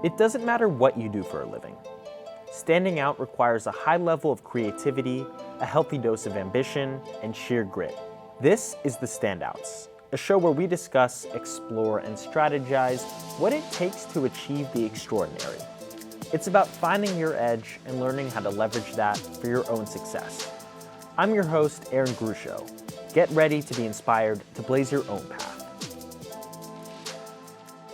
It doesn't matter what you do for a living. Standing out requires a high level of creativity, a healthy dose of ambition, and sheer grit. This is the Standouts, a show where we discuss, explore, and strategize what it takes to achieve the extraordinary. It's about finding your edge and learning how to leverage that for your own success. I'm your host, Aaron Grushow. Get ready to be inspired to blaze your own path.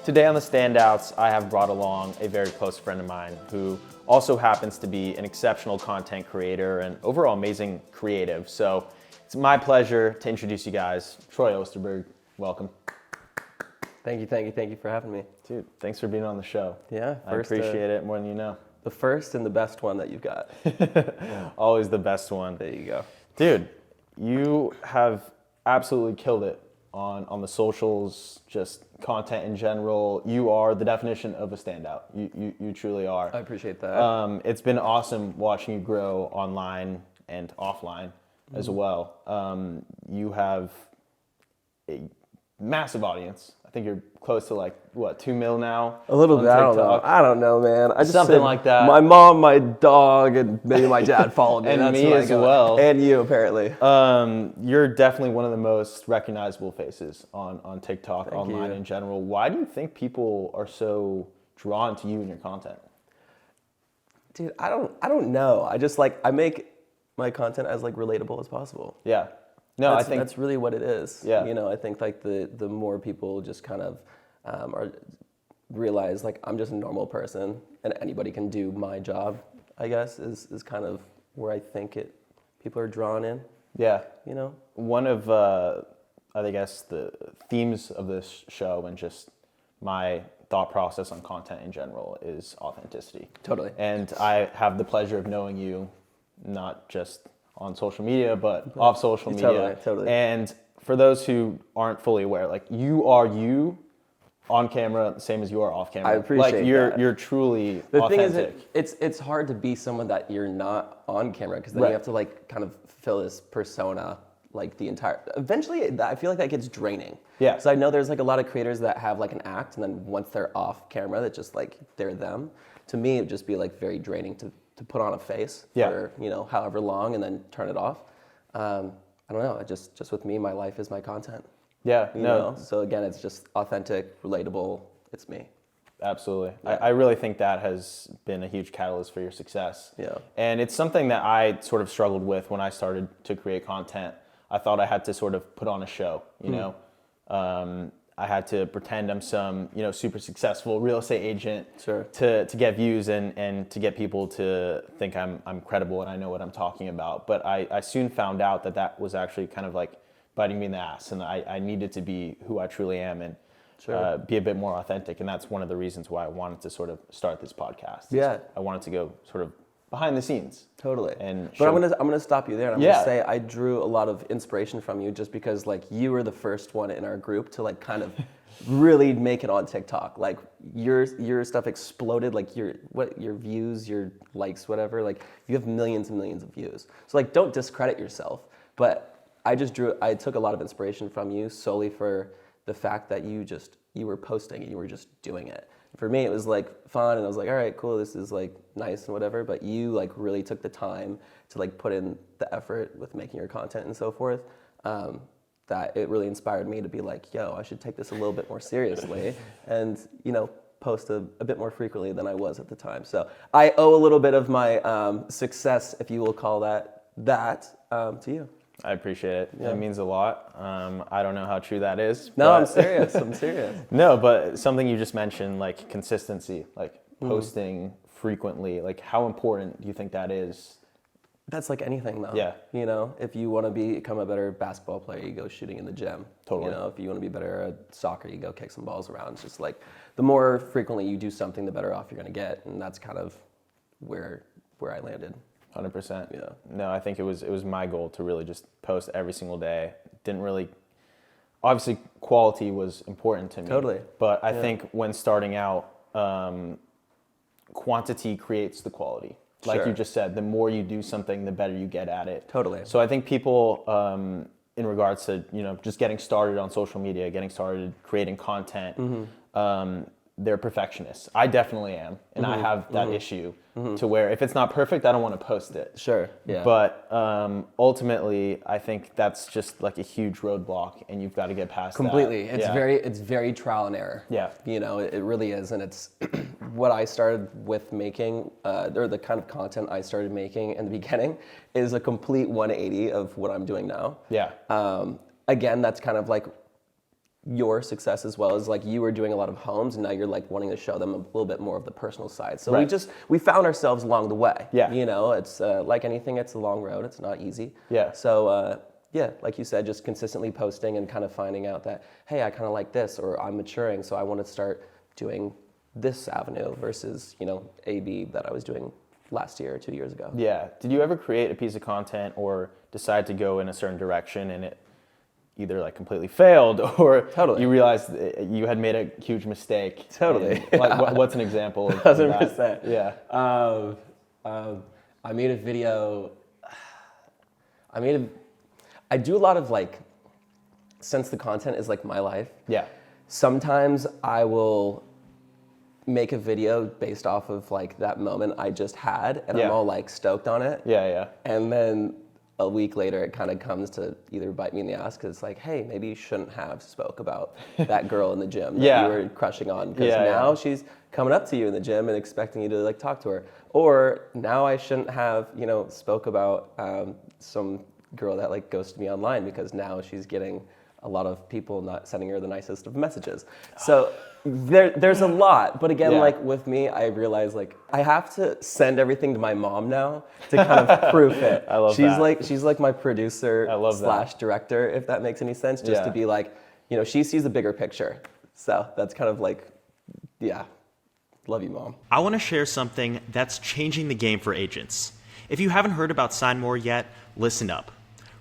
Today on the Standouts, I have brought along a very close friend of mine who also happens to be an exceptional content creator and overall amazing creative. So it's my pleasure to introduce you guys. Troy Osterberg, welcome. Thank you for having me. Dude, thanks for being on the show. Yeah, I appreciate it more than you know. The first and the best one that you've got. Always the best one. There you go. Dude, you have absolutely killed it on the socials, just content in general. You are the definition of a standout. You truly are. I appreciate that. It's been awesome watching you grow online and offline as well. You have a massive audience. I think you're close to 2 mil now. A little bit. TikTok. I don't know, man. I just Something said like that. My mom, my dog, and maybe my dad followed me. And That's me what I as got. well. And you, apparently. You're definitely one of the most recognizable faces on TikTok, Thank online you. in general. Why do you think people are so drawn to you and your content? Dude, I don't know. I just I make my content as relatable as possible. Yeah. No, I think that's really what it is. Yeah. You know, I think the more people just kind of realize I'm just a normal person and anybody can do my job, I guess, is kind of where I think people are drawn in. Yeah. You know? One of, I guess, the themes of this show and just my thought process on content in general is authenticity. Totally. And I have the pleasure of knowing you, not just on social media, but off social media. Totally. And for those who aren't fully aware, you are you on camera, the same as you are off camera. I appreciate that. You're truly The authentic. thing is, it's hard to be someone that you're not on camera because then Right. you have to kind of fill this persona the entire. Eventually, I feel like that gets draining. Yeah. So I know there's a lot of creators that have an act, and then once they're off camera, that just they're them. To me, it'd just be very draining to put on a face for however long and then turn it off. I don't know. Just with me, my life is my content. Yeah. You know? So again, it's just authentic, relatable. It's me. Absolutely. Yeah. I really think that has been a huge catalyst for your success. Yeah. And it's something that I sort of struggled with when I started to create content. I thought I had to sort of put on a show, you know. I had to pretend I'm some, super successful real estate agent Sure. to get views and to get people to think I'm credible and I know what I'm talking about. But I soon found out that was actually kind of biting me in the ass, and I needed to be who I truly am and Sure. be a bit more authentic. And that's one of the reasons why I wanted to sort of start this podcast. Yeah. I wanted to go sort of behind the scenes. Totally. But I'm gonna stop you there. And I'm Yeah. gonna say I drew a lot of inspiration from you just because you were the first one in our group to kind of really make it on TikTok. Your stuff exploded. Your views, your likes, whatever. You have millions and millions of views. So don't discredit yourself. But I took a lot of inspiration from you solely for the fact that you were posting and you were just doing it. For me, it was fun, and I was all right, cool, this is nice and whatever. But you really took the time to put in the effort with making your content and so forth. That it really inspired me to be yo, I should take this a little bit more seriously, and post a bit more frequently than I was at the time. So I owe a little bit of my success, if you will call that, to you. I appreciate it. Yeah. It means a lot. I don't know how true that is. No, but I'm serious. I'm serious. No, but something you just mentioned, consistency, posting frequently, how important do you think that is? That's anything, though. Yeah. If you want to become a better basketball player, you go shooting in the gym. Totally. If you want to be better at soccer, you go kick some balls around. It's just the more frequently you do something, the better off you're going to get. And that's kind of where I landed. 100%. Yeah. No, I think it was my goal to really just post every single day. Obviously quality was important to me. Totally. But I think when starting out, quantity creates the quality. Like Sure. you just said, the more you do something, the better you get at it. Totally. So I think people, in regards to, just getting started on social media, getting started creating content, they're perfectionists. I definitely am, and I have that issue to where if it's not perfect, I don't want to post it. Sure. Yeah. But ultimately, I think that's just like a huge roadblock, and you've got to get past Completely. that. It's very trial and error. Yeah. You know, it really is, and it's what I started with making, or the kind of content I started making in the beginning, is a complete 180 of what I'm doing now. Yeah. Again, that's kind of like your success as well, as like you were doing a lot of homes and now you're like wanting to show them a little bit more of the personal side. So we found ourselves along the way. Yeah. You know, it's like anything, it's a long road. It's not easy. Yeah. So yeah, like you said, just consistently posting and kind of finding out that, hey, I kind of like this, or I'm maturing, so I want to start doing this avenue versus, you know, AB that I was doing last year or 2 years ago. Yeah. Did you ever create a piece of content or decide to go in a certain direction and it either like completely failed or Totally. you realized you had made a huge mistake? Totally. And, like, what's an example of 100%. that? Yeah. I made a video. I do a lot of like, since the content is like my life. Yeah. Sometimes I will make a video based off of like that moment I just had, and I'm all like stoked on it. Yeah, yeah. And then a week later, it kind of comes to either bite me in the ass because it's like, hey, maybe you shouldn't have spoke about that girl in the gym that you were crushing on, because now she's coming up to you in the gym and expecting you to like talk to her. Or now I shouldn't have, you know, spoke about some girl that like ghosted me online because now she's getting a lot of people not sending her the nicest of messages. So there's a lot, but again, like with me, I realize like I have to send everything to my mom now to kind of proof it. I love that. She's like my producer / director, if that makes any sense, just to be like, you know, she sees the bigger picture. So that's kind of like, yeah, love you, Mom. I want to share something that's changing the game for agents. If you haven't heard about Sign More yet, listen up.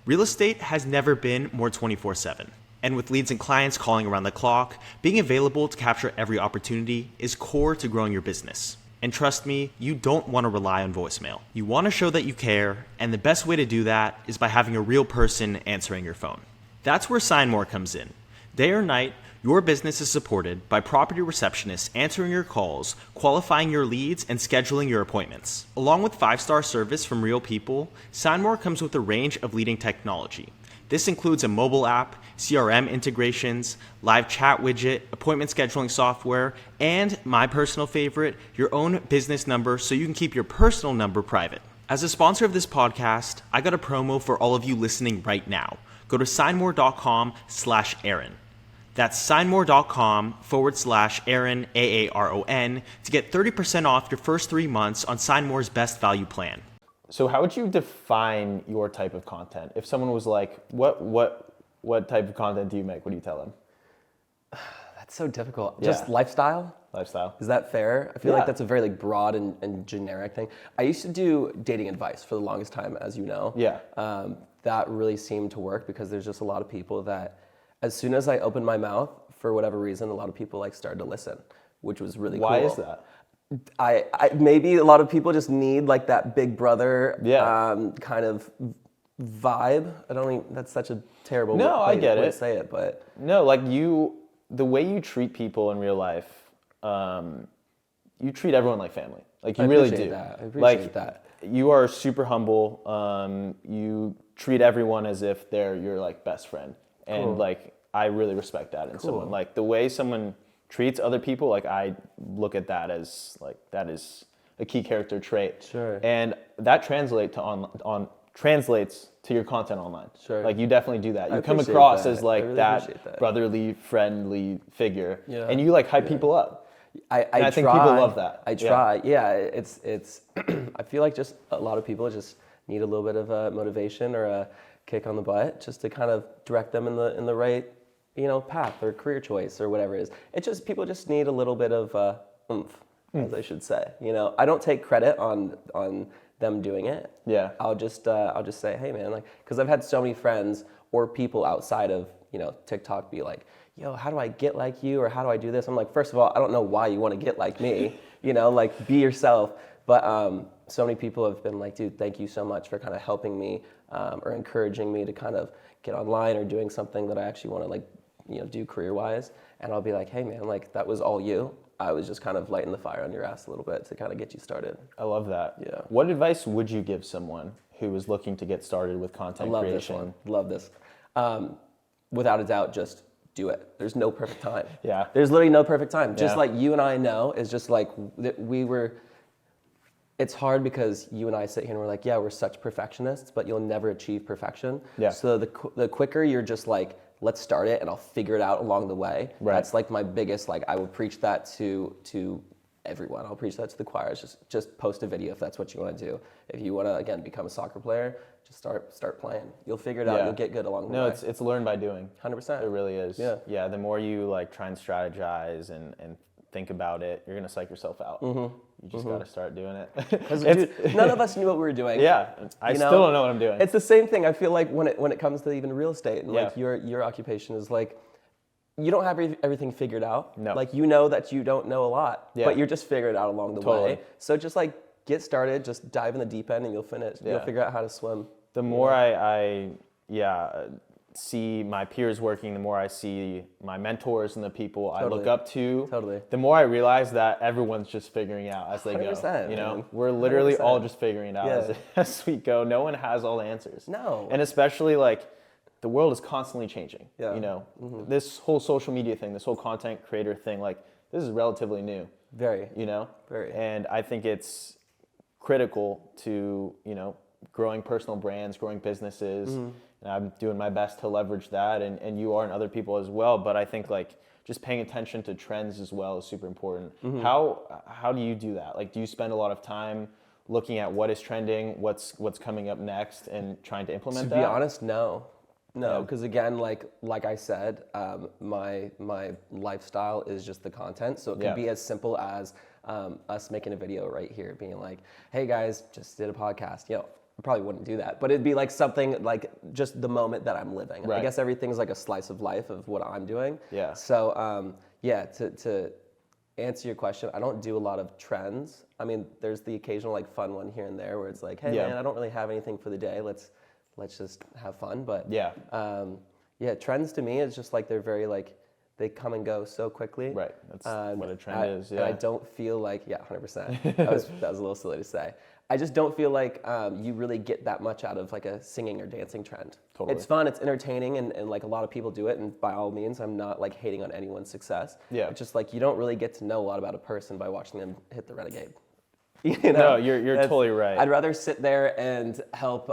Real estate has never been more 24/7. And with leads and clients calling around the clock, being available to capture every opportunity is core to growing your business. And trust me, you don't want to rely on voicemail. You want to show that you care, and the best way to do that is by having a real person answering your phone. That's where Sign More comes in. Day or night, your business is supported by property receptionists answering your calls, qualifying your leads, and scheduling your appointments. Along with 5-star service from real people, Sign More comes with a range of leading technology. This includes a mobile app, CRM integrations, live chat widget, appointment scheduling software, and my personal favorite, your own business number so you can keep your personal number private. As a sponsor of this podcast, I got a promo for all of you listening right now. Go to signmore.com/Aaron. That's signmore.com/Aaron, AARON, to get 30% off your first 3 months on Sign More's best value plan. So how would you define your type of content? If someone was like, what type of content do you make? What do you tell them? That's so difficult. Just lifestyle? Lifestyle. Is that fair? I feel like that's a very like broad and generic thing. I used to do dating advice for the longest time, as you know. Yeah. That really seemed to work because there's just a lot of people that, as soon as I opened my mouth, for whatever reason, a lot of people like started to listen, which was really cool. Why is that? I maybe a lot of people just need like that big brother kind of vibe. That's such a terrible way to say it, but no, like the way you treat people in real life, you treat everyone like family. Like you really do. I appreciate that. You are super humble. You treat everyone as if they're your like best friend, and like I really respect that in someone. Like the way someone treats other people, like I look at that as like that is a key character trait. Sure. And that translates to your content online. Sure. Like you definitely do that. You come appreciate across that. as like really that brotherly, friendly figure, and you like hype people up. I think people love that. I try. Yeah, it's. I feel like just a lot of people just need a little bit of a motivation or a kick on the butt just to kind of direct them in the right, you know, path or career choice or whatever it is. It's just people just need a little bit of oomph, as I should say. You know, I don't take credit on them doing it. Yeah. I'll just say, hey man, like, because I've had so many friends or people outside of, you know, TikTok be like, yo, how do I get like you, or how do I do this? I'm like, first of all, I don't know why you want to get like me. You know, like be yourself. But so many people have been like, dude, thank you so much for kind of helping me or encouraging me to kind of get online or doing something that I actually want to like, you know, do career-wise. And I'll be like, hey man, like that was all you. I was just kind of lighting the fire on your ass a little bit to kind of get you started. I love that. Yeah. What advice would you give someone who is looking to get started with content Love creation? this one. Love this. Without a doubt, just do it. There's no perfect time. Yeah. There's literally no perfect time. Just Yeah. like you and I know, is just like it's hard because you and I sit here and we're like, yeah, we're such perfectionists, but you'll never achieve perfection. Yeah. So the quicker you're just like, let's start it and I'll figure it out along the way. Right. That's like my biggest, like I would preach that to everyone. I'll preach that to the choir. It's just post a video if that's what you want to do. If you want to, again, become a soccer player, just start playing. You'll figure it out. Yeah. You'll get good along the way. No, it's learned by doing. 100%. It really is. Yeah. Yeah. The more you like try and strategize and think about it, you're gonna psych yourself out. You just gotta start doing it. Because dude, none of us knew what we were doing. Yeah. I still don't know what I'm doing. It's the same thing. I feel like when it comes to even real estate and like Yeah. your occupation is like, you don't have everything figured out. No. Like you know that you don't know a lot, Yeah. but you're just figuring it out along the Totally. way. So just like get started, just dive in the deep end and you'll finish. Yeah. You'll figure out how to swim. The more I see my peers working, the more I see my mentors and the people I look Totally. up to, Totally. the more I realize that everyone's just figuring it out as they go. 100%, You know, man. we're literally 100%. all just figuring it out Yeah. as we go. No one has all the answers. No. And especially like the world is constantly changing. Yeah. You know, this whole social media thing, this whole content creator thing, like this is relatively new. Very. You know, Very. And I think it's critical to, you know, growing personal brands, growing businesses. And I'm doing my best to leverage that, and you are, and other people as well. But I think like just paying attention to trends as well is super important. How do you do that? Like, do you spend a lot of time looking at what is trending, what's coming up next, and trying to implement To that? be honest, no, Yeah. because again, like I said, my lifestyle is just the content. So it could Yeah. be as simple as us making a video right here, being like, "Hey guys, just did a podcast." You know, I probably wouldn't do that, but it'd be like something like just the moment that I'm living. Right. I guess everything's like a slice of life of what I'm doing. Yeah. So yeah, to answer your question, I don't do a lot of trends. I mean, there's the occasional like fun one here and there where it's like, hey Yeah. man, I don't really have anything for the day. Let's just have fun. But Yeah. yeah, trends to me is just like they're very like they come and go so quickly. Right. That's what a trend is. And Yeah. I don't feel like 100%. That was a little silly to say. I just don't feel like you really get that much out of like a singing or dancing trend. Totally. It's fun, it's entertaining, and like a lot of people do it. And by all means, I'm not like hating on anyone's success. Yeah. It's just like you don't really get to know a lot about a person by watching them hit the renegade. You know? No, you're That's- totally right. I'd rather sit there and help,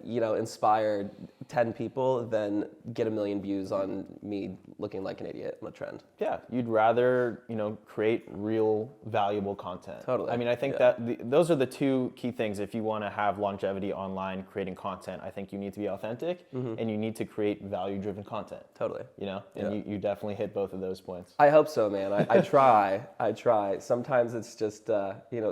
inspire 10 people than get 1 million views on me looking like an idiot on a trend. Yeah, you'd rather, create real valuable content. Totally, I mean, I think yeah. that those are the two key things. If you want to have longevity online creating content, I think you need to be authentic and you need to create value-driven content. Totally. And Yeah. you definitely hit both of those points. I hope so, man. I try. I try. Sometimes it's just,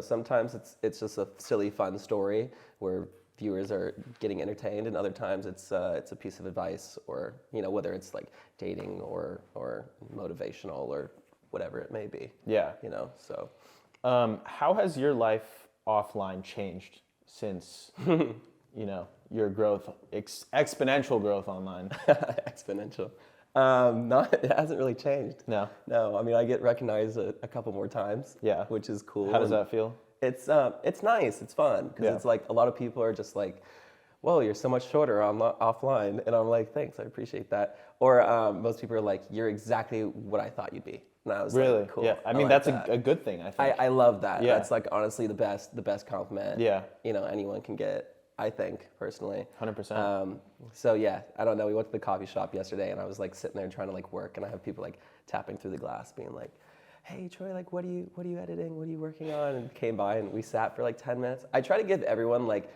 sometimes it's just a silly, fun story where viewers are getting entertained, and other times it's a piece of advice, or whether it's like dating or motivational or whatever it may be. Yeah. So How has your life offline changed since, your growth, exponential growth online? exponential. It hasn't really changed. No. No, I mean, I get recognized a couple more times. Yeah. Which is cool. How does And that feel? It's nice. It's fun because Yeah. it's like a lot of people are just like, "Whoa, you're so much shorter offline," and I'm like, "Thanks, I appreciate that." Or most people are like, "You're exactly what I thought you'd be," and I was Really? like, "Cool." Yeah. I mean, like that's that. a good thing, I think. I love that. Yeah. That's like honestly the best compliment. Yeah. Anyone can get. I think personally. 100%. So yeah, I don't know. We went to the coffee shop yesterday, and I was like sitting there trying to like work, and I have people like tapping through the glass, being like, "Hey Troy, like what are you editing? What are you working on?" And came by, and we sat for like 10 minutes. I try to give everyone like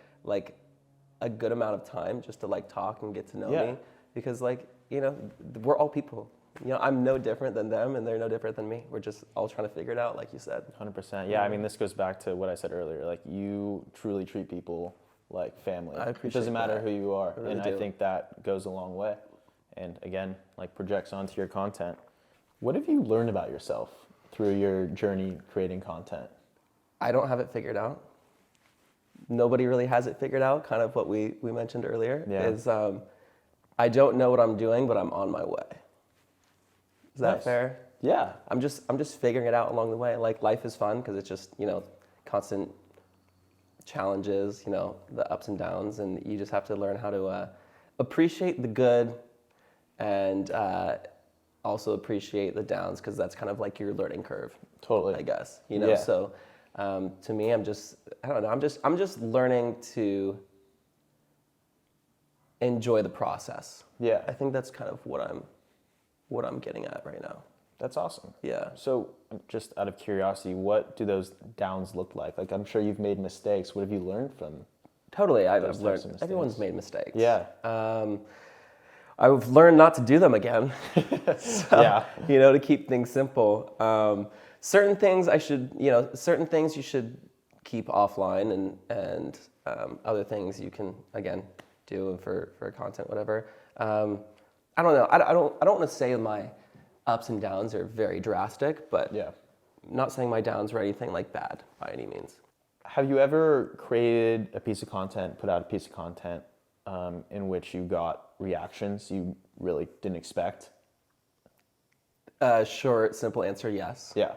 a good amount of time just to like talk and get to know Yeah. me, because like we're all people. I'm no different than them, and they're no different than me. We're just all trying to figure it out, like you said. 100%. Yeah, I mean, this goes back to what I said earlier. Like, you truly treat people like family. I It appreciate doesn't matter that. who you are. I really And I do. think that goes a long way. And again, like projects onto your content. What have you learned about yourself through your journey creating content? I don't have it figured out. Nobody really has it figured out. Kind of what we mentioned earlier Yeah. is I don't know what I'm doing, but I'm on my way. Is that Nice. fair? Yeah, I'm just figuring it out along the way. Like life is fun because it's just, constant challenges, the ups and downs, and you just have to learn how to appreciate the good and also appreciate the downs because that's kind of like your learning curve. Totally. I guess, Yeah. So to me, I don't know, I'm just learning to enjoy the process. Yeah. I think that's kind of what I'm getting at right now. That's awesome. Yeah. So, just out of curiosity, what do those downs look like? Like, I'm sure you've made mistakes. What have you learned from? Totally, I've types of learned. mistakes? Everyone's made mistakes. Yeah. I've learned not to do them again. Yeah. To keep things simple. Certain things certain things you should keep offline, and other things you can again do for content, whatever. I don't know. I don't want to say my ups and downs are very drastic, but Yeah. I'm not saying my downs are anything like bad by any means. Have you ever created a piece of content, put out a piece of content in which you got reactions you really didn't expect? Short, simple answer, yes. Yeah.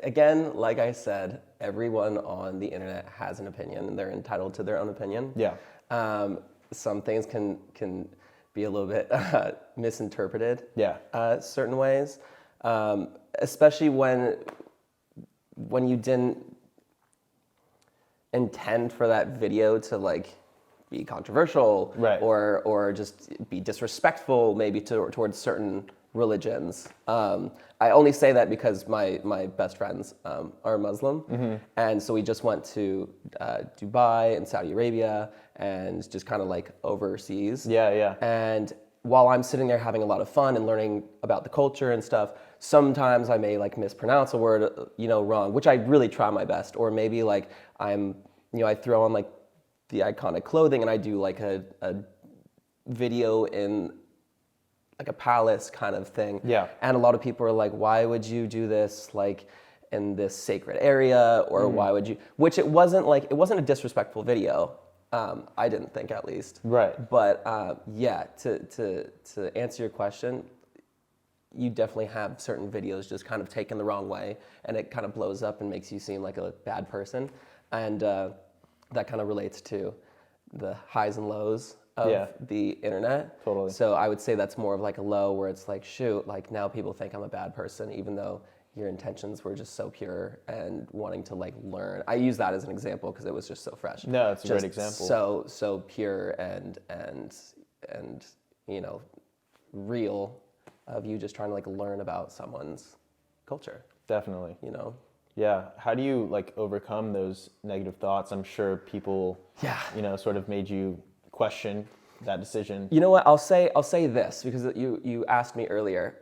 Again, like I said, everyone on the internet has an opinion, and they're entitled to their own opinion. Yeah. Some things can be a little bit misinterpreted. Yeah. Certain ways, especially when you didn't intend for that video to like be controversial, Right. or just be disrespectful, maybe towards certain religions. I only say that because my best friends are Muslim, and so we just went to Dubai and Saudi Arabia and just kind of like overseas. Yeah, yeah. And while I'm sitting there having a lot of fun and learning about the culture and stuff, sometimes I may like mispronounce a word, wrong, which I really try my best. Or maybe like I throw on like the iconic clothing and I do like a video in like a palace kind of thing. Yeah. And a lot of people are like, why would you do this like in this sacred area? Or why would you, which it wasn't a disrespectful video. I didn't think, at least. Right. But to answer your question, you definitely have certain videos just kind of taken the wrong way, and it kind of blows up and makes you seem like a bad person, and that kind of relates to the highs and lows of the internet. Totally. So I would say that's more of like a low, where it's like, shoot, like now people think I'm a bad person, even though your intentions were just so pure and wanting to like learn. I use that as an example because it was just so fresh. No, it's a great Just example. so pure and real of you just trying to like learn about someone's culture. Definitely. Yeah. How do you like overcome those negative thoughts? I'm sure people, sort of made you question that decision. You know what? I'll say this because you asked me earlier.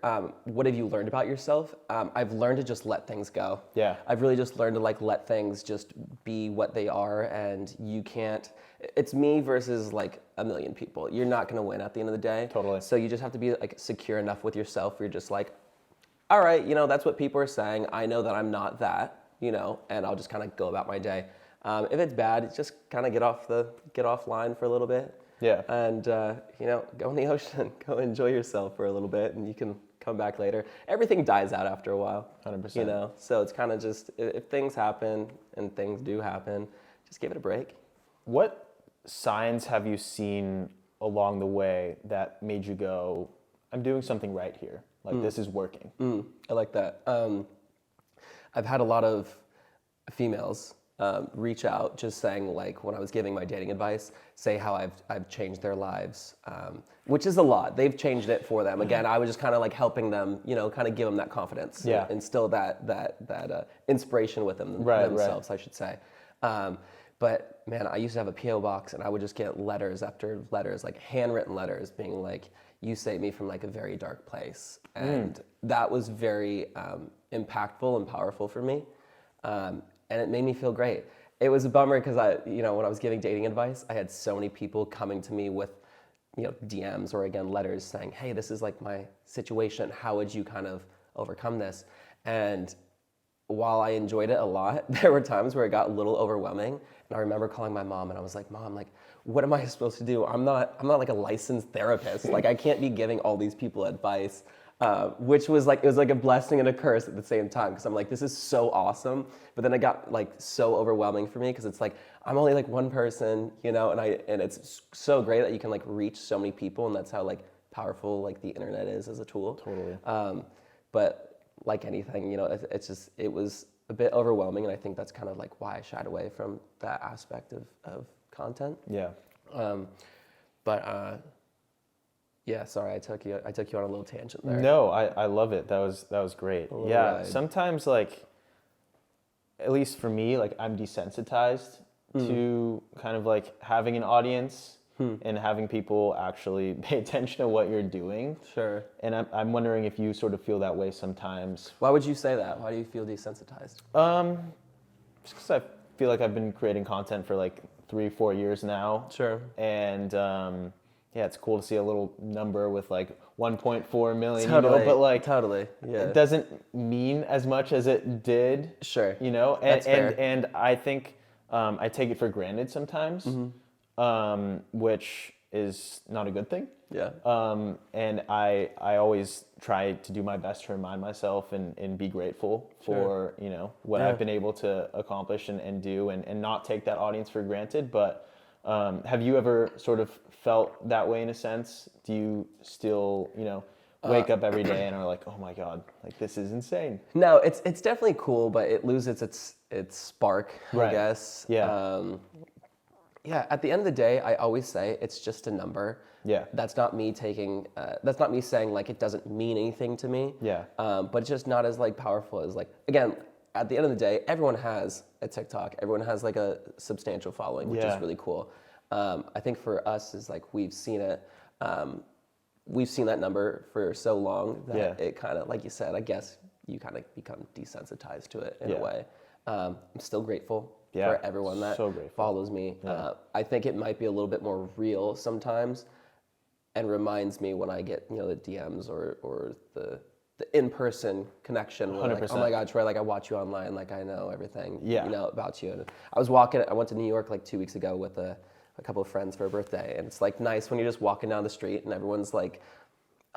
What have you learned about yourself? I've learned to just let things go. Yeah. I've really just learned to like let things just be what they are, and you can't. It's me versus like a million people. You're not gonna win at the end of the day. Totally. So you just have to be like secure enough with yourself where you're just like, all right, that's what people are saying. I know that I'm not that, and I'll just kind of go about my day. If it's bad, it's just kind of get offline for a little bit. Yeah. And, go in the ocean, go enjoy yourself for a little bit, and you can come back later. Everything dies out after a while. 100%. So it's kind of just, if things happen, and things do happen, just give it a break. What signs have you seen along the way that made you go, I'm doing something right here? Like, this is working. I like that. I've had a lot of females reach out just saying, like, when I was giving my dating advice, say how I've changed their lives, which is a lot. They've changed it for them. Again, I was just kind of like helping them, kind of give them that confidence, instill that inspiration with them themselves, I should say. But man, I used to have a PO box, and I would just get letters after letters, like handwritten letters, being like, "You saved me from like a very dark place," and that was very impactful and powerful for me. And it made me feel great. It was a bummer because when I was giving dating advice, I had so many people coming to me with, DMs or again, letters saying, hey, this is like my situation. How would you kind of overcome this? And while I enjoyed it a lot, there were times where it got a little overwhelming. And I remember calling my mom and I was like, Mom, like, what am I supposed to do? I'm not like a licensed therapist. Like, I can't be giving all these people advice. which was like, it was like a blessing and a curse at the same time, because I'm like, this is so awesome. But then it got like so overwhelming for me, because it's like, I'm only like one person, you know, and it's so great that you can like reach so many people, and that's how like powerful like the internet is as a tool. Totally. But like anything, you know, it was a bit overwhelming, and I think that's kind of like why I shied away from that aspect of content. Yeah. Yeah, sorry, I took you on a little tangent there. No, I love it. That was great. Yeah. Ride. Sometimes, like, at least for me, like, I'm desensitized to kind of like having an audience and having people actually pay attention to what you're doing. Sure. And I'm wondering if you sort of feel that way sometimes. Why would you say that? Why do you feel desensitized? Just because I feel like I've been creating content for like 3-4 years now. Sure. And yeah, it's cool to see a little number with like 1.4 million, Totally. you know, but like Totally. Yeah. it doesn't mean as much as it did. Sure. You know, That's fair. and I think I take it for granted sometimes, which is not a good thing. Yeah. And I always try to do my best to remind myself and be grateful for, you know, what Yeah. I've been able to accomplish and do and not take that audience for granted. But have you ever sort of felt that way in a sense? Do you still, you know, wake up every day and are like, oh my God, like this is insane? No, it's definitely cool, but it loses its spark, Right. I guess. Yeah. Yeah, at the end of the day, I always say it's just a number. Yeah. That's not me taking, that's not me saying like it doesn't mean anything to me. Yeah. But it's just not as like powerful as like, again, at the end of the day, everyone has a TikTok. Everyone has like a substantial following, which Yeah. is really cool. I think for us is like we've seen it, we've seen that number for so long that Yeah. it kind of, like you said, I guess you kind of become desensitized to it in Yeah. a way. I'm still grateful Yeah, for everyone that so grateful. follows me. I think it might be a little bit more real sometimes, and reminds me when I get, you know, the DMs or the in-person connection. Where like, 100%. oh my God, Troy, like I watch you online, like I know everything, Yeah. you know, about you. And I went to New York like 2 weeks ago with a couple of friends for a birthday, and it's like nice when you're just walking down the street and everyone's like,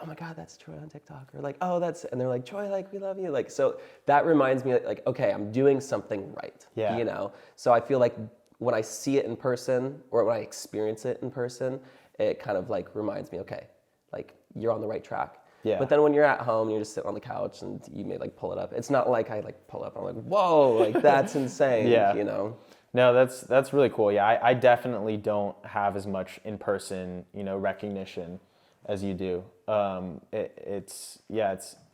oh my God, that's Troy on TikTok, or like, oh, and they're like, Troy, like, we love you. Like, so that reminds me like, okay, I'm doing something right, Yeah. you know? So I feel like when I see it in person or when I experience it in person, it kind of like reminds me, okay, like you're on the right track. Yeah. But then when you're at home, you're just sitting on the couch and you may like pull it up. It's not like I like pull up, I'm like, whoa, like that's insane, Yeah. you know? No, that's really cool. Yeah, I definitely don't have as much in-person, you know, recognition as you do. It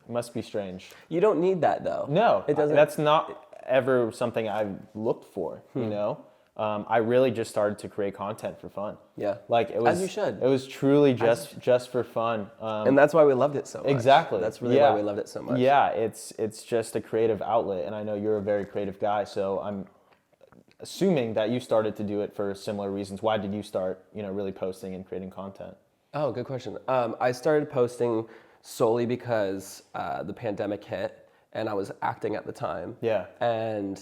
must be strange. You don't need that though. No, it doesn't. That's not ever something I've looked for. You know, I really just started to create content for fun. Yeah. like it was. As you should. It was truly just for fun. And that's why we loved it so much. Exactly. That's really why we loved it so much. Yeah, it's just a creative outlet, and I know you're a very creative guy, so I'm assuming that you started to do it for similar reasons. Why did you start, you know, really posting and creating content? Oh, good question. I started posting solely because the pandemic hit, and I was acting at the time. Yeah. And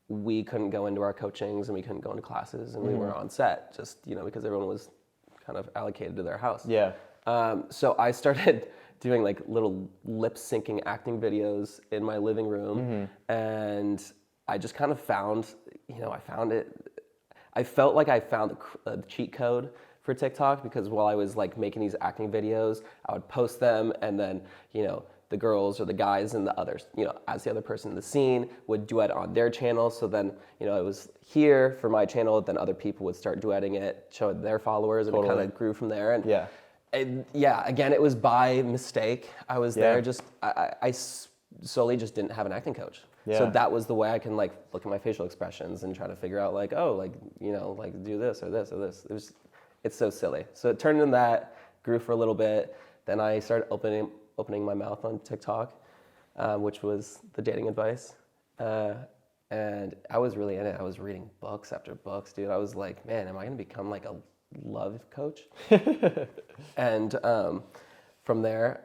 we couldn't go into our coachings, and we couldn't go into classes, and we were on set, just, you know, because everyone was kind of allocated to their house. Yeah. So I started doing like little lip syncing acting videos in my living room, and I just kind of found, you know, I felt like I found the cheat code for TikTok, because while I was like making these acting videos, I would post them, and then, you know, the girls or the guys and the others, you know, as the other person in the scene would duet on their channel. So then, you know, it was here for my channel, then other people would start duetting it, show their followers, and Totally. it kind of grew from there. And Yeah. yeah, again, it was by mistake. I was Yeah. there just, I solely just didn't have an acting coach. Yeah. So that was the way I can like look at my facial expressions and try to figure out like, oh, like, you know, like do this or this or this. It's so silly. So it turned into that, grew for a little bit. Then I started opening my mouth on TikTok, which was the dating advice. And I was really in it. I was reading books after books, dude. I was like, man, am I gonna become like a love coach? And from there,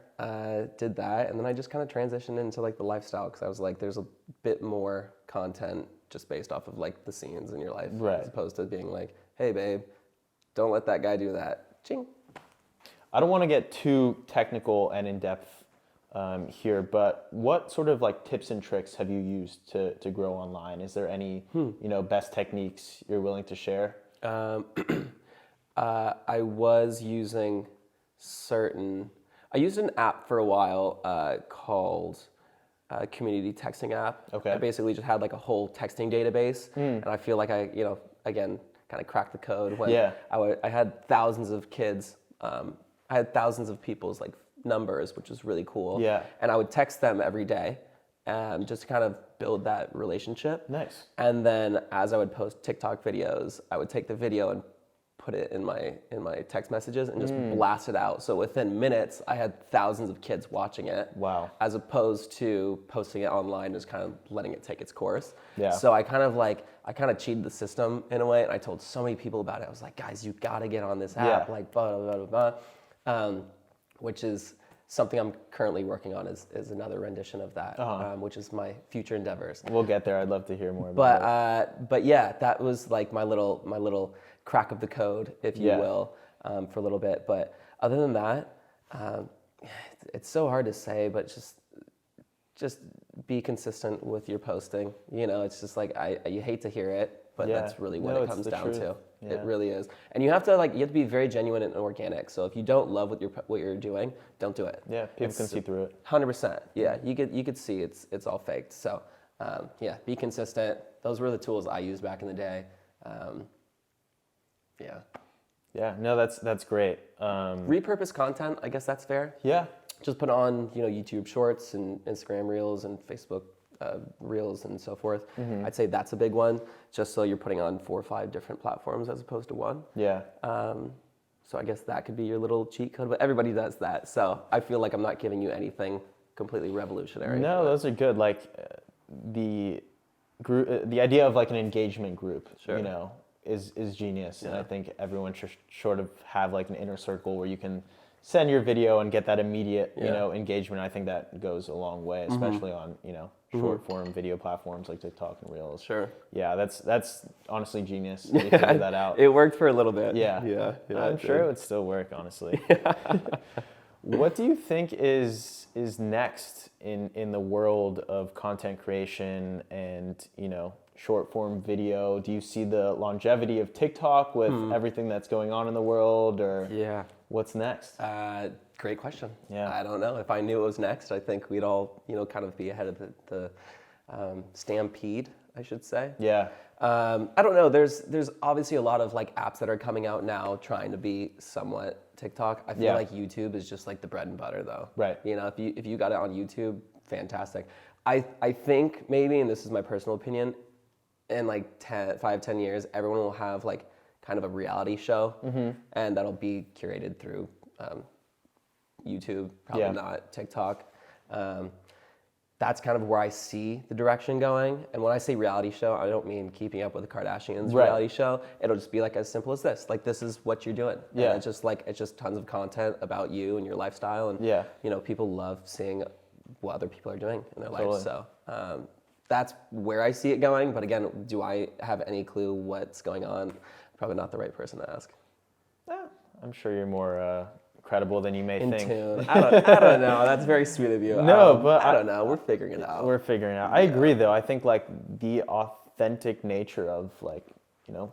did that, and then I just kind of transitioned into like the lifestyle, because I was like, there's a bit more content just based off of like the scenes in your life, Right. as opposed to being like, hey babe, don't let that guy do that. Ching. I don't want to get too technical and in depth here, but what sort of like tips and tricks have you used to grow online? Is there any, best techniques you're willing to share? I was using I used an app for a while called Community Texting app. Okay. I basically just had like a whole texting database, and I feel like I, again, kind of cracked the code when I had thousands of kids. I had thousands of people's like numbers, which was really cool. Yeah. And I would text them every day, just to kind of build that relationship. Nice. And then as I would post TikTok videos, I would take the video and put it in my text messages and just blast it out. So within minutes, I had thousands of kids watching it. Wow. As opposed to posting it online, just kind of letting it take its course. Yeah. So I kind of cheated the system in a way, and I told so many people about it. I was like, guys, you gotta get on this app, like blah blah blah blah, which is something I'm currently working on is another rendition of that, which is my future endeavors. We'll get there. I'd love to hear more about it. But yeah, that was like my little crack of the code, if you will, for a little bit. But other than that, it's so hard to say, but just be consistent with your posting. It's just like you hate to hear it, but that's really what it comes down to. Yeah. It really is. And you have to be very genuine and organic. So if you don't love what you're doing, don't do it. Yeah, people can see through it. 100%. Yeah, you could see it's all faked. So be consistent. Those were the tools I used back in the day. Yeah, no, that's great. Repurpose content, I guess that's fair. Yeah. Just put on YouTube Shorts and Instagram Reels and Facebook Reels and so forth. I'd say that's a big one, just so you're putting on 4 or 5 different platforms as opposed to one. Yeah. So I guess that could be your little cheat code, but everybody does that. So I feel like I'm not giving you anything completely revolutionary. No, those are good. Like the idea of like an engagement group, is genius. And I think everyone should sort of have like an inner circle where you can send your video and get that immediate, engagement. I think that goes a long way, especially on, short form video platforms like TikTok and Reels. Sure. Yeah, that's honestly genius. That you figured that out. It worked for a little bit. Yeah. I'm sure it would still work, honestly. What do you think is next in the world of content creation and, short form video? Do you see the longevity of TikTok with everything that's going on in the world, or what's next? Great question. Yeah. I don't know. If I knew it was next, I think we'd all, kind of be ahead of the stampede, I should say. Yeah. I don't know. There's obviously a lot of like apps that are coming out now trying to be somewhat TikTok. I feel like YouTube is just like the bread and butter, though. Right. If you got it on YouTube, fantastic. I think maybe, and this is my personal opinion, in like 5-10 years, everyone will have like kind of a reality show, and that'll be curated through YouTube, probably not TikTok. That's kind of where I see the direction going. And when I say reality show, I don't mean Keeping Up with the Kardashians reality show. It'll just be like as simple as this. Like, this is what you're doing. Yeah. And it's just tons of content about you and your lifestyle. And people love seeing what other people are doing in their life. So that's where I see it going. But again, do I have any clue what's going on? Probably not the right person to ask. I'm sure you're more credible than you may think. Tune. I don't know. That's very sweet of you. No, but I don't know. We're figuring it out. We're figuring it out. I agree, though. I think like the authentic nature of like,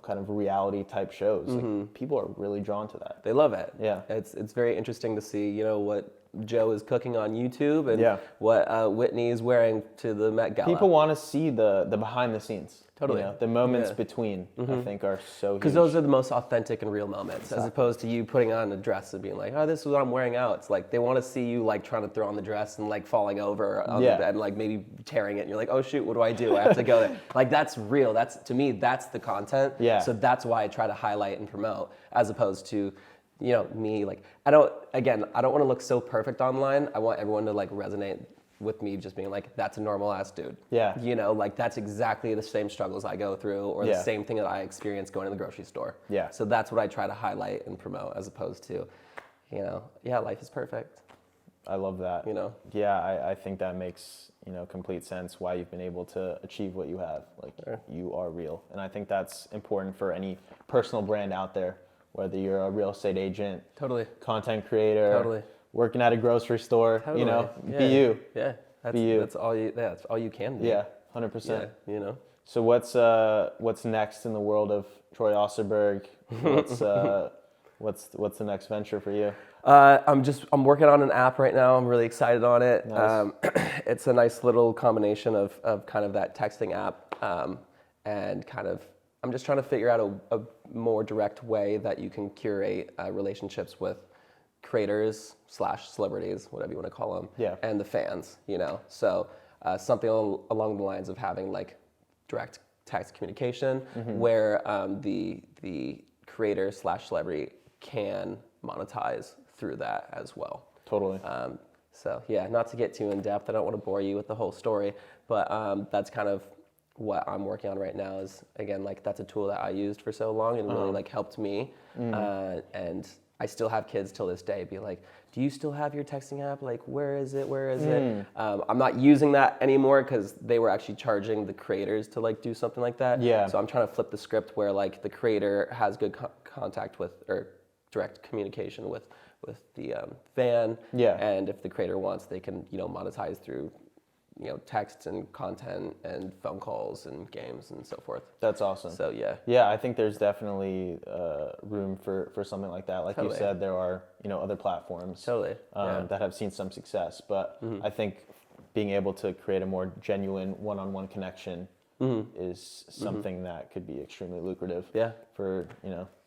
kind of reality type shows, like, people are really drawn to that. They love it. Yeah. It's very interesting to see, what Joe is cooking on YouTube and what Whitney is wearing to the Met Gala. People want to see the behind the scenes. Totally. The moments between, I think, are so huge. Because those are the most authentic and real moments, as opposed to you putting on a dress and being like, oh, this is what I'm wearing out. It's like they want to see you like trying to throw on the dress and like falling over on the bed and like maybe tearing it. And you're like, oh shoot, what do I do? I have to go there. Like, that's real. To me, that's the content. Yeah. So that's why I try to highlight and promote, as opposed to, me, like, I don't want to look so perfect online. I want everyone to like resonate with me just being like, that's a normal ass dude. Yeah. Like that's exactly the same struggles I go through, or the same thing that I experience going to the grocery store. Yeah. So that's what I try to highlight and promote, as opposed to, life is perfect. I love that. Yeah, I think that makes, complete sense why you've been able to achieve what you have. Like, you are real. And I think that's important for any personal brand out there, whether you're a real estate agent, Totally. content creator, Totally. working at a grocery store, Totally. Yeah. be you. Yeah. Be you. That's all you can do. Yeah, 100%. Yeah, So what's next in the world of Troy Osterberg? What's the next venture for you? I'm working on an app right now. I'm really excited on it. Nice. It's a nice little combination of kind of that texting app, and kind of, I'm just trying to figure out a more direct way that you can curate relationships with creators / celebrities, whatever you want to call them, Yeah. and the fans, So something along the lines of having like direct text communication, where the creator / celebrity can monetize through that as well. Totally. So yeah, not to get too in depth, I don't want to bore you with the whole story, but that's kind of what I'm working on right now. Is, again, like, that's a tool that I used for so long and really like helped me. And I still have kids till this day be like, do you still have your texting app? Like, where is it? I'm not using that anymore because they were actually charging the creators to like do something like that. Yeah. So I'm trying to flip the script where like the creator has good contact with, or direct communication with the fan. Yeah. And if the creator wants, they can, monetize through, text and content and phone calls and games and so forth. That's awesome. So yeah. Yeah, I think there's definitely room for something like that. Like Totally. you said, there are other platforms Totally. Yeah. that have seen some success, but I think being able to create a more genuine one-on-one connection is something that could be extremely lucrative. Yeah. For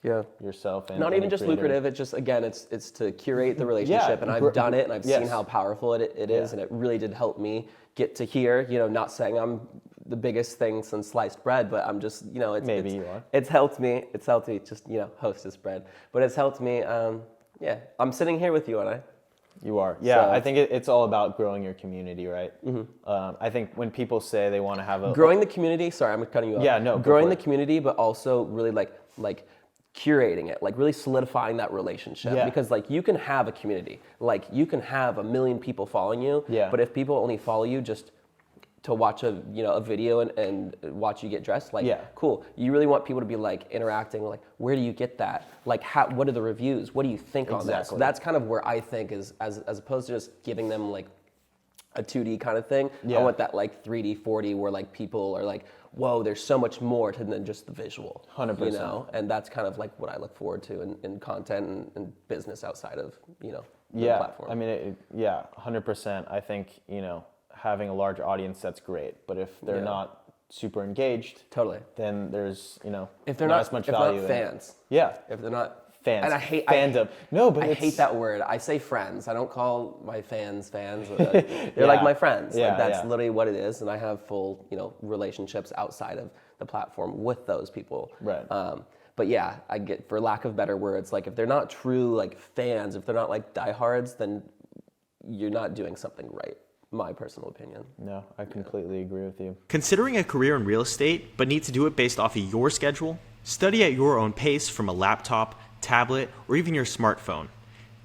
Yeah. yourself and Not any even just creator. lucrative. It's just, again, it's to curate the relationship, and I've done it, and I've seen how powerful it is, and it really did help me get to here. Not saying I'm the biggest thing since sliced bread, but I'm just, Maybe you are. It's helped me. It's helped me just, hostess bread, but it's helped me. Yeah, I'm sitting here with you, and You are. Yeah, So- I think it's all about growing your community, right? I think when people say they want to have growing the community. Sorry, I'm cutting you off. Yeah, no, go growing for the it. community, but also really like curating it, like really solidifying that relationship. Yeah. Because like, you can have a community, like you can have 1 million people following you. Yeah. But if people only follow you just to watch a video and watch you get dressed, like, Yeah. cool. You really want people to be like interacting, like, where do you get that? Like, what are the reviews? What do you think on that? So Exactly. that's kind of where I think is, as opposed to just giving them like a 2D kind of thing. Yeah. I want that like 3D, 4D, where like people are like, whoa, there's so much more to than just the visual. 100%. And that's kind of like what I look forward to in content and business outside of the Yeah, platform. I mean, 100%. I think having a large audience, that's great, but if they're not super engaged, Totally. then there's If they're not not as much if value they're not in it. fans, Yeah, if they're not fans. and I hate fandom. No, but I it's- hate that word. I say friends. I don't call my fans. They're like my friends. Yeah, Like, that's yeah. literally what it is, and I have full relationships outside of the platform with those people. Right. But yeah, I get, for lack of better words, like if they're not true like fans, if they're not like diehards, then you're not doing something right. My personal opinion. No, I completely agree with you. Considering a career in real estate, but need to do it based off of your schedule? Study at your own pace from a laptop, tablet, or even your smartphone.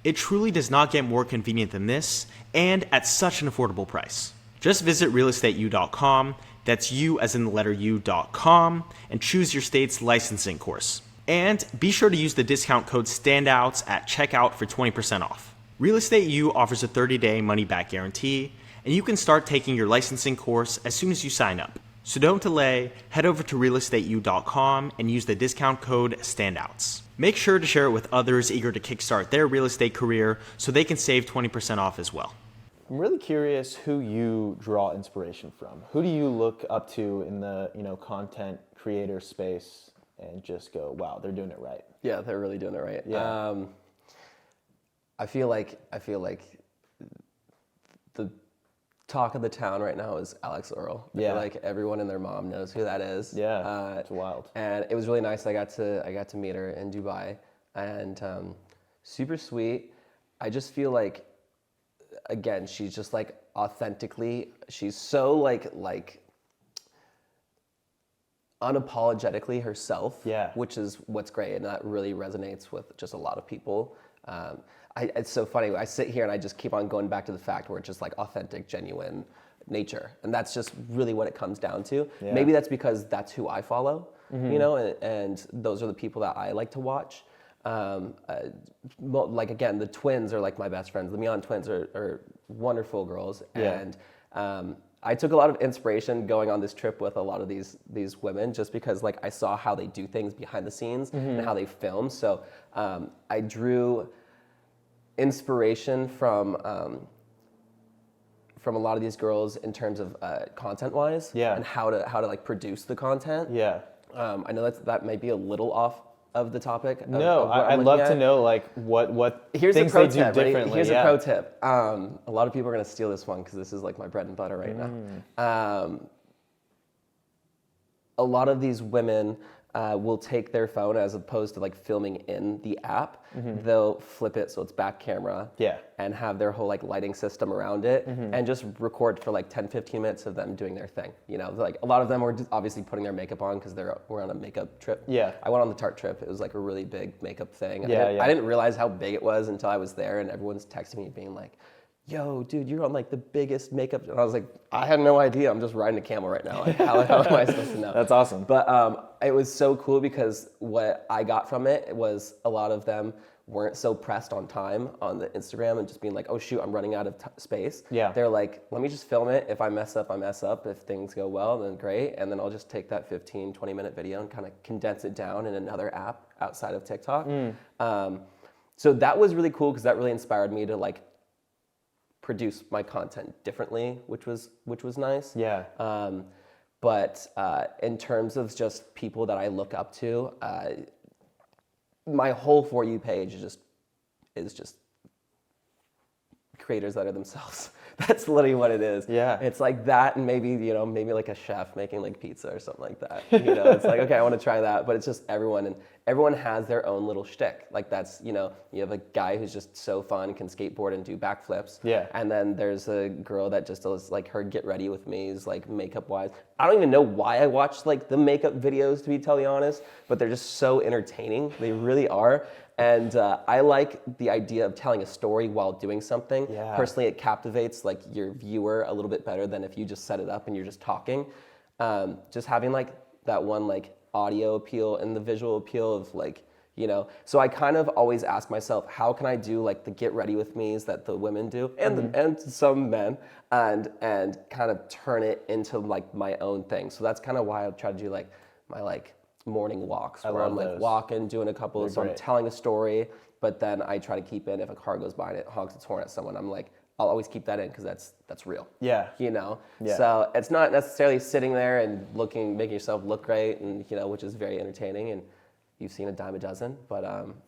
It truly does not get more convenient than this, and at such an affordable price. Just visit realestateu.com, that's you as in the letter u.com, and choose your state's licensing course. And be sure to use the discount code STANDOUTS at checkout for 20% off. Real Estate U offers a 30-day money-back guarantee, and you can start taking your licensing course as soon as you sign up. So don't delay, head over to realestateu.com and use the discount code STANDOUTS. Make sure to share it with others eager to kickstart their real estate career so they can save 20% off as well. I'm really curious who you draw inspiration from. Who do you look up to in the content creator space and just go, wow, they're doing it right? Yeah, they're really doing it right. Yeah. I feel like the talk of the town right now is Alex Earl. I Yeah. feel like everyone and their mom knows who that is. Yeah, it's wild. And it was really nice. I got to meet her in Dubai, and super sweet. I just feel like, again, she's just like authentically. She's so like unapologetically herself. Yeah. Which is what's great, and that really resonates with just a lot of people. It's so funny. I sit here and I just keep on going back to the fact where it's just like authentic, genuine nature, and that's just really what it comes down to. Yeah. Maybe that's because that's who I follow, and those are the people that I like to watch. Like again, the twins are like my best friends. The Mion twins are wonderful girls, and I took a lot of inspiration going on this trip with a lot of these women, just because like I saw how they do things behind the scenes and how they film. So I drew inspiration from a lot of these girls in terms of content wise, and how to like produce the content. I know that might be a little off of the topic. I'd love to know like what Here's things a pro they tip, do right? differently. Here's a pro tip. A lot of people are gonna steal this one because this is like my bread and butter right now. A lot of these women will take their phone, as opposed to like filming in the app, they'll flip it so it's back camera, and have their whole like lighting system around it, and just record for like 10-15 minutes of them doing their thing. You know, like a lot of them were just obviously putting their makeup on because we're on a makeup trip. I went on the Tarte trip. It was like a really big makeup thing. I didn't realize how big it was until I was there, and everyone's texting me being like, yo, dude, you're on like the biggest makeup. And I was like, I had no idea. I'm just riding a camel right now. Like, how am I supposed to know? That's awesome. But it was so cool because what I got from it was a lot of them weren't so pressed on time on the Instagram and just being like, oh shoot, I'm running out of space. They're like, let me just film it. If I mess up, I mess up. If things go well, then great. And then I'll just take that 15, 20 minute video and kind of condense it down in another app outside of TikTok. So that was really cool because that really inspired me to like produce my content differently, which was nice. But in terms of just people that I look up to, my whole For You page is just creators that are themselves. That's literally what it is. It's like that, and maybe like a chef making like pizza or something like that. You know, it's like, okay, I want to try that, but it's just everyone, and everyone has their own little shtick. Like that's, you have a guy who's just so fun, can skateboard and do backflips. And then there's a girl that just does like her get ready with me is like makeup wise. I don't even know why I watch like the makeup videos, to be totally honest, but they're just so entertaining. They really are. And I like the idea of telling a story while doing something. Personally, it captivates like your viewer a little bit better than if you just set it up and you're just talking. Just having like that one like audio appeal and the visual appeal of like, so I kind of always ask myself, how can I do like the get ready with me's that the women do and some men, and kind of turn it into like my own thing. So that's kind of why I try to do like my like morning walks where I'm like walking, doing a couple of, so I'm telling a story, but then I try to keep in, if a car goes by and it honks its horn at someone, I'm like, I'll always keep that in because that's real. So it's not necessarily sitting there and making yourself look great, and which is very entertaining, and you've seen a dime a dozen, but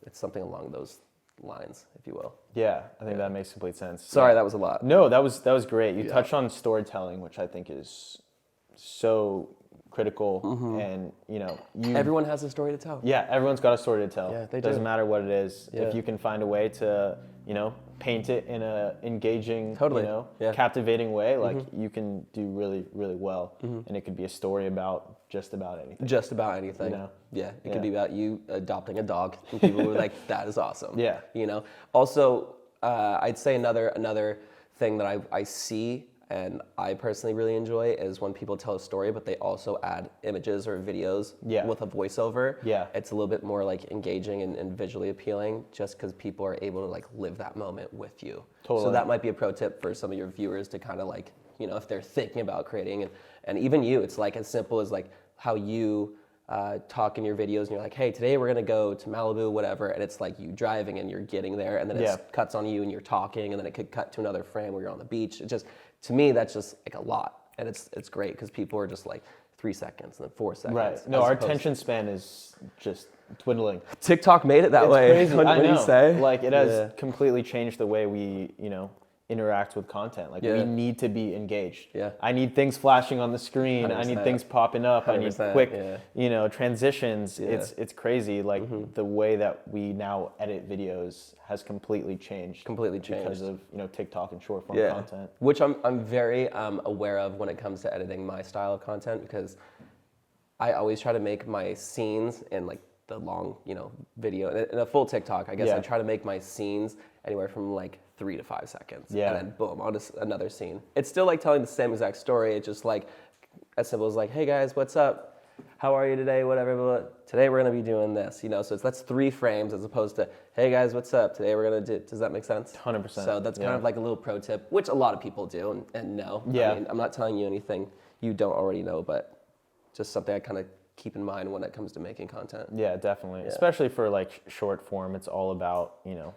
it's something along those lines, if you will. I think that makes complete sense. Sorry, that was a lot. No, that was great. You touched on storytelling, which I think is so critical, and everyone has a story to tell. Everyone's got a story to tell. They do. Doesn't matter what it is. If you can find a way to paint it in a engaging, captivating way, like you can do really, really well. And it could be a story about just about anything. It could be about you adopting a dog, and people were like, that is awesome. Also, I'd say another thing that I see and I personally really enjoy is when people tell a story, but they also add images or videos with a voiceover. It's a little bit more like engaging and visually appealing, just because people are able to like live that moment with you. So that might be a pro tip for some of your viewers to kind of like, if they're thinking about creating, and even you, it's like as simple as like how you talk in your videos, and you're like, hey, today we're gonna go to Malibu, whatever, and it's like you driving and you're getting there, and then it cuts on you and you're talking, and then it could cut to another frame where you're on the beach. It just, to me, that's just like a lot, and it's great because people are just like 3 seconds and then 4 seconds. No, our attention span is just dwindling. TikTok made it that way. Crazy. What do you say? Like it has completely changed the way we, interact with content. Like we need to be engaged. I need things flashing on the screen. 100%. I need things popping up. I need quick, transitions. It's crazy. Like the way that we now edit videos has completely changed because of TikTok and short form content. Which I'm very aware of when it comes to editing my style of content, because I always try to make my scenes in like the long video in a full TikTok. I guess I try to make my scenes anywhere from like 3 to 5 seconds, and then boom, on to another scene. It's still like telling the same exact story. It's just like as simple as like, hey guys, what's up? how are you today, whatever, but today we're going to be doing this, you know, so that's 3 frames as opposed to, hey guys, what's up, today we're going to do, does that make sense? 100%. So that's kind of like a little pro tip, which a lot of people do and know. Yeah. I mean, I'm not telling you anything you don't already know, but just something I kind of keep in mind when it comes to making content. Yeah, definitely. Yeah. Especially for like short form, it's all about, you know,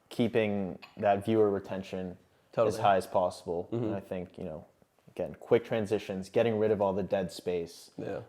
keeping that viewer retention as high as possible. And I think, you know, again, quick transitions, getting rid of all the dead space. Yeah.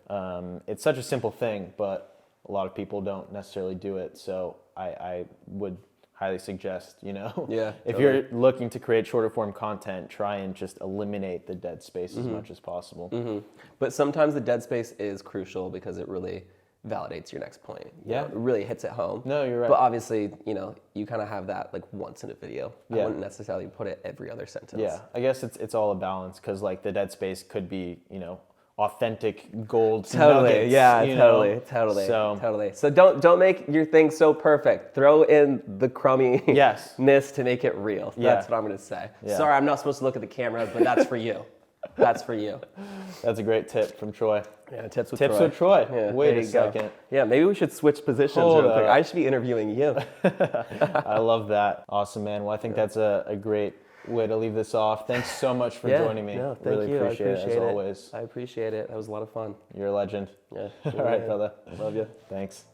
It's such a simple thing, but a lot of people don't necessarily do it. So I would highly suggest, you know, if you're looking to create shorter form content, try and just eliminate the dead space as much as possible. But sometimes the dead space is crucial because it really validates your next point. You know, it really hits it home. No, you're right. But obviously, you know, you kind of have that like once in a video. I wouldn't necessarily put it every other sentence. Yeah, I guess it's all a balance because like the dead space could be, you know, authentic gold nuggets. Yeah, totally. So don't make your thing so perfect. Throw in the crumminess to make it real. That's what I'm gonna say. Yeah. Sorry, I'm not supposed to look at the camera, but that's for you. That's for you. That's a great tip from Troy. Yeah, tips with Troy. Yeah, Wait a second. Yeah, maybe we should switch positions real quick. I should be interviewing you. I love that. Awesome, man. Well, I think that's a great way to leave this off. Thanks so much for joining me. No, thank really you. Appreciate it as always. I appreciate it. That was a lot of fun. You're a legend. Yeah. All right, brother. Love you. Thanks.